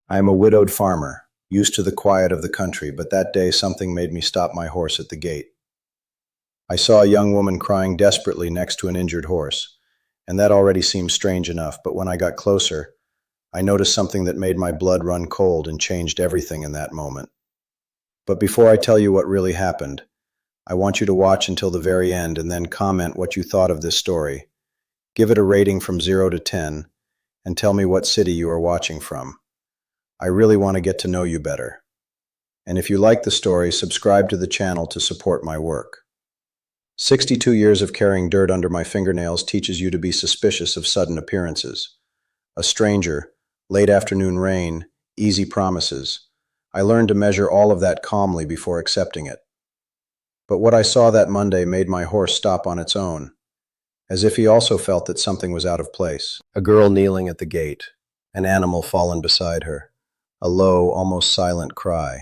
I am a widowed farmer, used to the quiet of the country, but that day something made me stop my horse at the gate. I saw a young woman crying desperately next to an injured horse, and that already seemed strange enough, but when I got closer, I noticed something that made my blood run cold and changed everything in that moment. But before I tell you what really happened, I want you to watch until the very end and then comment what you thought of this story. Give it a rating from 0 to 10, and tell me what city you are watching from. I really want to get to know you better. And if you like the story, subscribe to the channel to support my work. 62 years of carrying dirt under my fingernails teaches you to be suspicious of sudden appearances. A stranger, late afternoon rain, easy promises. I learned to measure all of that calmly before accepting it. But what I saw that Monday made my horse stop on its own, as if he also felt that something was out of place. A girl kneeling at the gate, an animal fallen beside her, a low, almost silent cry.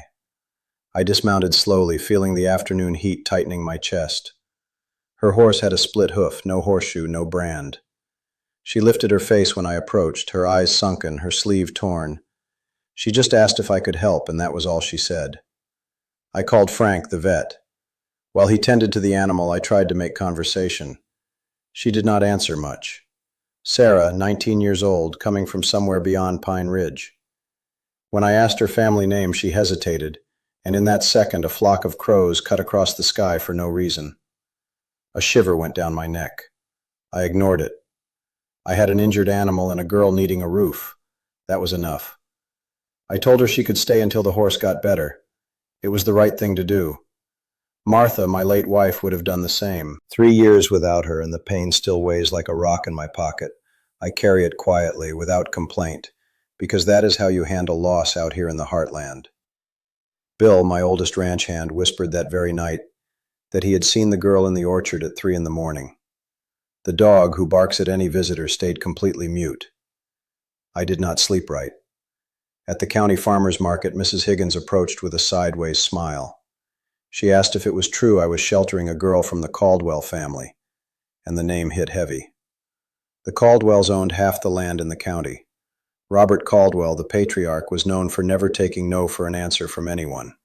I dismounted slowly, feeling the afternoon heat tightening my chest. Her horse had a split hoof, no horseshoe, no brand. She lifted her face when I approached, her eyes sunken, her sleeve torn. She just asked if I could help, and that was all she said. I called Frank, the vet. While he tended to the animal, I tried to make conversation. She did not answer much. Sarah, 19 years old, coming from somewhere beyond Pine Ridge. When I asked her family name, she hesitated, and in that second a flock of crows cut across the sky for no reason. A shiver went down my neck. I ignored it. I had an injured animal and a girl needing a roof. That was enough. I told her she could stay until the horse got better. It was the right thing to do. Martha, my late wife, would have done the same. 3 years without her, and the pain still weighs like a rock in my pocket. I carry it quietly, without complaint, because that is how you handle loss out here in the heartland. Bill, my oldest ranch hand, whispered that very night that he had seen the girl in the orchard at 3 in the morning. The dog, who barks at any visitor, stayed completely mute. I did not sleep right. At the county farmers market, Mrs. Higgins approached with a sideways smile. She asked if it was true I was sheltering a girl from the Caldwell family, and the name hit heavy. The Caldwells owned half the land in the county. Robert Caldwell, the patriarch, was known for never taking no for an answer from anyone.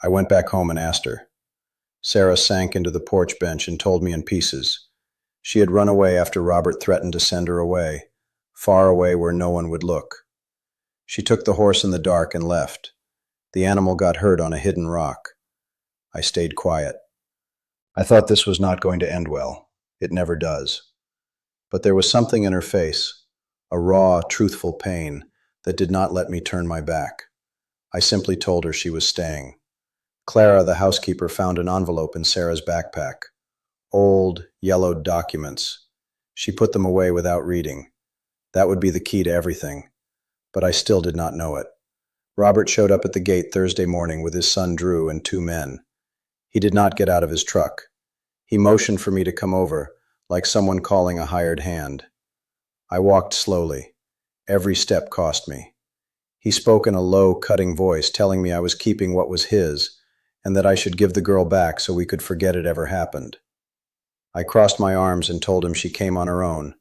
I went back home and asked her. Sarah sank into the porch bench and told me in pieces. She had run away after Robert threatened to send her away, far away where no one would look. She took the horse in the dark and left. The animal got hurt on a hidden rock. I stayed quiet. I thought this was not going to end well. It never does. But there was something in her face, a raw, truthful pain, that did not let me turn my back. I simply told her she was staying. Clara, the housekeeper, found an envelope in Sarah's backpack. Old, yellowed documents. She put them away without reading. That would be the key to everything. But I still did not know it. Robert showed up at the gate Thursday morning with his son Drew and 2 men. He did not get out of his truck. He motioned for me to come over, like someone calling a hired hand. I walked slowly. Every step cost me. He spoke in a low, cutting voice, telling me I was keeping what was his, and that I should give the girl back so we could forget it ever happened. I crossed my arms and told him she came on her own,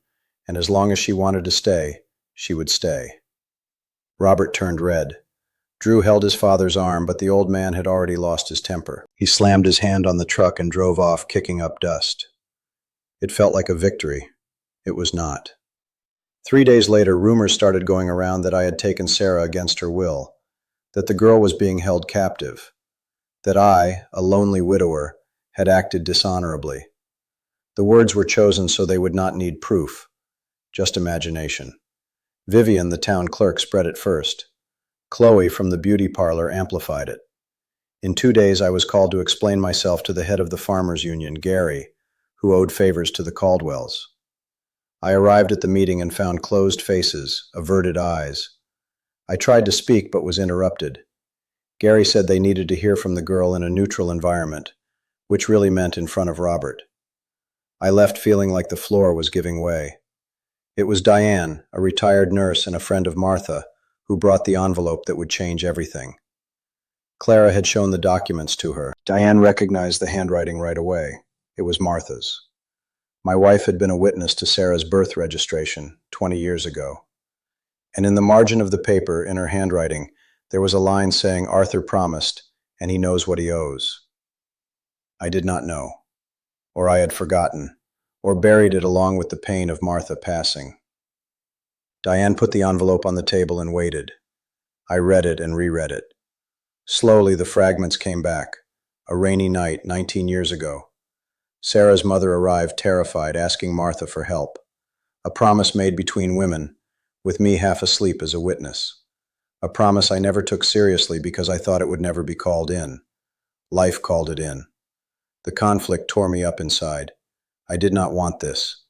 and as long as she wanted to stay, she would stay. Robert turned red. Drew held his father's arm, but the old man had already lost his temper. He slammed his hand on the truck and drove off, kicking up dust. It felt like a victory. It was not. 3 days later, rumors started going around that I had taken Sarah against her will, that the girl was being held captive, that I, a lonely widower, had acted dishonorably. The words were chosen so they would not need proof, just imagination. Vivian, the town clerk, spread it first. Chloe from the beauty parlor amplified it. In 2 days, I was called to explain myself to the head of the farmers' union, Gary, who owed favors to the Caldwells. I arrived at the meeting and found closed faces, averted eyes. I tried to speak but was interrupted. Gary said they needed to hear from the girl in a neutral environment, which really meant in front of Robert. I left feeling like the floor was giving way. It was Diane, a retired nurse and a friend of Martha, who brought the envelope that would change everything. Clara had shown the documents to her. Diane recognized the handwriting right away. It was Martha's. My wife had been a witness to Sarah's birth registration 20 years ago. And in the margin of the paper, in her handwriting, there was a line saying, "Arthur promised, and he knows what he owes." I did not know, or I had forgotten, or buried it along with the pain of Martha passing. Diane put the envelope on the table and waited. I read it and reread it. Slowly, the fragments came back. A rainy night, 19 years ago. Sarah's mother arrived, terrified, asking Martha for help. A promise made between women, with me half asleep as a witness. A promise I never took seriously because I thought it would never be called in. Life called it in. The conflict tore me up inside. I did not want this.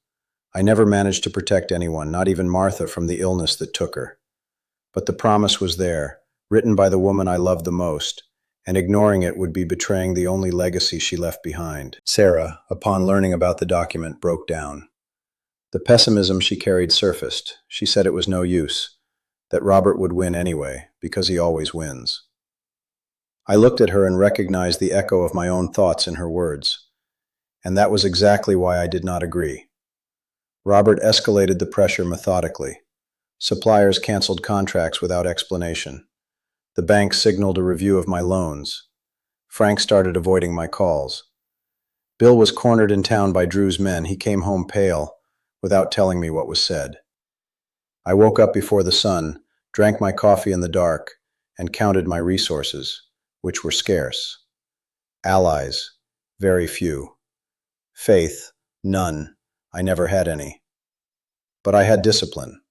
I never managed to protect anyone, not even Martha, from the illness that took her. But the promise was there, written by the woman I loved the most, and ignoring it would be betraying the only legacy she left behind. Sarah, upon learning about the document, broke down. The pessimism she carried surfaced. She said it was no use, that Robert would win anyway, because he always wins. I looked at her and recognized the echo of my own thoughts in her words. And that was exactly why I did not agree. Robert escalated the pressure methodically. Suppliers canceled contracts without explanation. The bank signaled a review of my loans. Frank started avoiding my calls. Bill was cornered in town by Drew's men. He came home pale, without telling me what was said. I woke up before the sun, drank my coffee in the dark, and counted my resources, which were scarce. Allies, very few. Faith, none. I never had any. But I had discipline.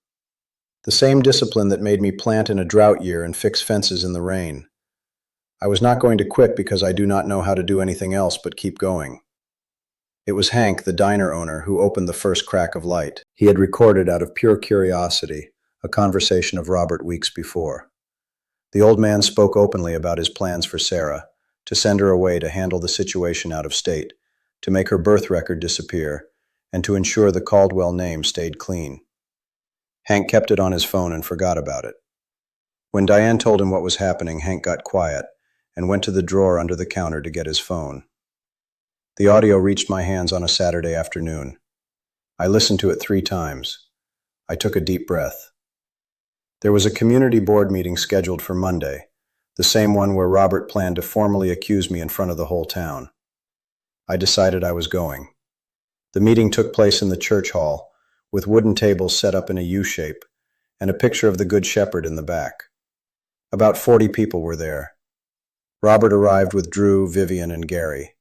The same discipline that made me plant in a drought year and fix fences in the rain. I was not going to quit because I do not know how to do anything else but keep going. It was Hank, the diner owner, who opened the first crack of light. He had recorded, out of pure curiosity, a conversation of Robert weeks before. The old man spoke openly about his plans for Sarah, to send her away to handle the situation out of state, to make her birth record disappear, and to ensure the Caldwell name stayed clean. Hank kept it on his phone and forgot about it. When Diane told him what was happening, Hank got quiet and went to the drawer under the counter to get his phone. The audio reached my hands on a Saturday afternoon. I listened to it 3 times. I took a deep breath. There was a community board meeting scheduled for Monday, the same one where Robert planned to formally accuse me in front of the whole town. I decided I was going. The meeting took place in the church hall, with wooden tables set up in a U-shape, and a picture of the Good Shepherd in the back. About 40 people were there. Robert arrived with Drew, Vivian, and Gary.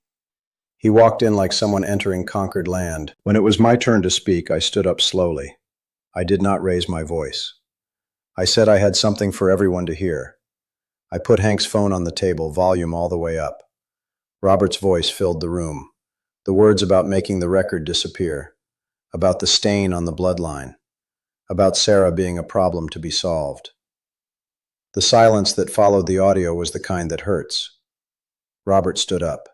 He walked in like someone entering conquered land. When it was my turn to speak, I stood up slowly. I did not raise my voice. I said I had something for everyone to hear. I put Hank's phone on the table, volume all the way up. Robert's voice filled the room. The words about making the record disappear, about the stain on the bloodline, about Sarah being a problem to be solved. The silence that followed the audio was the kind that hurts. Robert stood up.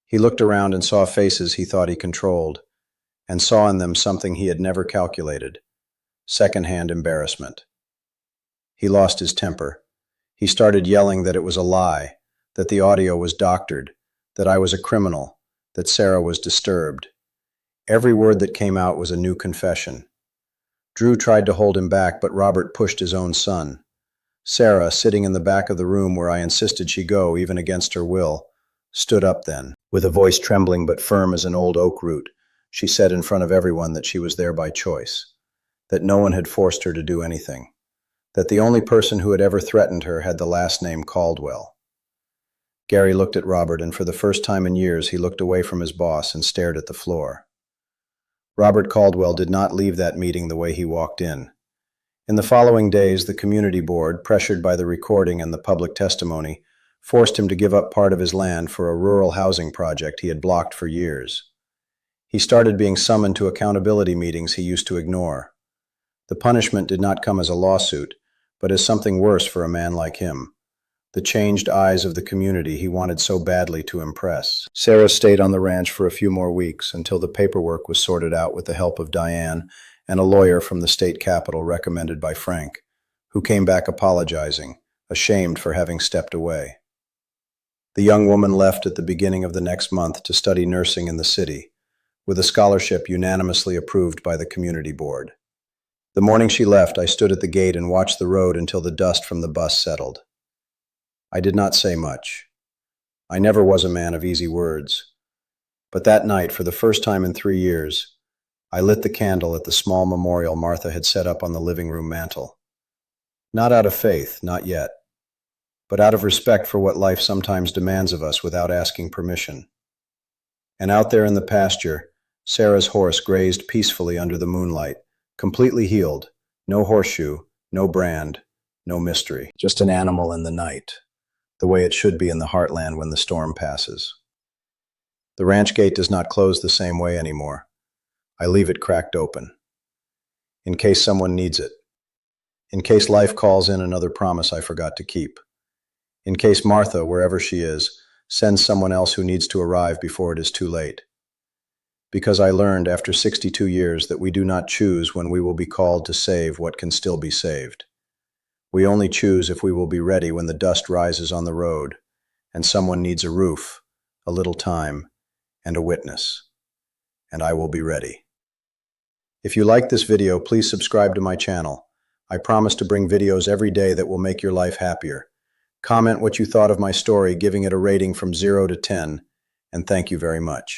He looked around and saw faces he thought he controlled, and saw in them something he had never calculated: second-hand embarrassment. He lost his temper. He started yelling that it was a lie, that the audio was doctored, that I was a criminal, that Sarah was disturbed. Every word that came out was a new confession. Drew tried to hold him back, but Robert pushed his own son. Sarah, sitting in the back of the room where I insisted she go, even against her will, stood up then. With a voice trembling but firm as an old oak root, she said in front of everyone that she was there by choice, that no one had forced her to do anything, that the only person who had ever threatened her had the last name Caldwell. Gary looked at Robert, and for the first time in years he looked away from his boss and stared at the floor. Robert Caldwell did not leave that meeting the way he walked in. In the following days, the community board, pressured by the recording and the public testimony, forced him to give up part of his land for a rural housing project he had blocked for years. He started being summoned to accountability meetings he used to ignore. The punishment did not come as a lawsuit, but as something worse for a man like him, the changed eyes of the community he wanted so badly to impress. Sarah stayed on the ranch for a few more weeks until the paperwork was sorted out with the help of Diane and a lawyer from the state capitol recommended by Frank, who came back apologizing, ashamed for having stepped away. The young woman left at the beginning of the next month to study nursing in the city, with a scholarship unanimously approved by the community board. The morning she left, I stood at the gate and watched the road until the dust from the bus settled. I did not say much. I never was a man of easy words. But that night, for the first time in 3 years, I lit the candle at the small memorial Martha had set up on the living room mantel. Not out of faith, not yet, but out of respect for what life sometimes demands of us without asking permission. And out there in the pasture, Sarah's horse grazed peacefully under the moonlight, completely healed, no horseshoe, no brand, no mystery. Just an animal in the night, the way it should be in the heartland when the storm passes. The ranch gate does not close the same way anymore. I leave it cracked open, in case someone needs it, in case life calls in another promise I forgot to keep, in case Martha, wherever she is, sends someone else who needs to arrive before it is too late. Because I learned after 62 years that we do not choose when we will be called to save what can still be saved. We only choose if we will be ready when the dust rises on the road, and someone needs a roof, a little time, and a witness. And I will be ready. If you like this video, please subscribe to my channel. I promise to bring videos every day that will make your life happier. Comment what you thought of my story, giving it a rating from 0 to 10, and thank you very much.